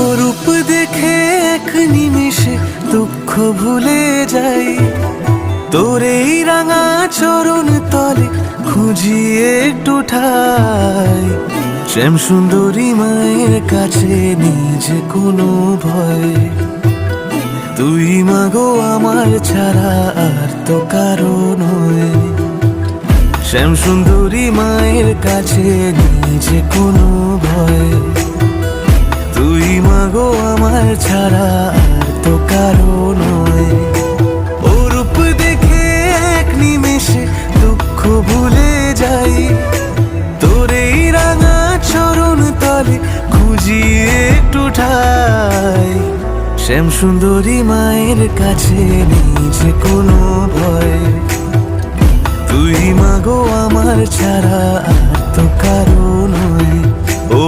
ও রূপ দেখে এক নিমিষে দুঃখ ভুলে যাই, তোর এই রাঙা চরণ তলে খুঁজি একটু ঠাই। শ্যাম সুন্দরী মায়ের কাছে নিজে কোনো ভয়, তুই মাগো আমার ছাড়া আর তো কারো নয়। শ্যাম সুন্দরী মায়ের কাছে নিজে কোনো ভয়, তুই মাগো আমার ছাড়া আর তো কারো নয়। ও রূপ দেখে এক নিমেষে দুঃখ ভুলে যাই, তোর এই রাঙা চরণ তলে খুঁজি একটু ঠাই। শ্যাম সুন্দরী মায়ের কাছে নিজে কোনো ভয়, তুই মাগো আমার ছাড়া আর তো কারো নয়। ও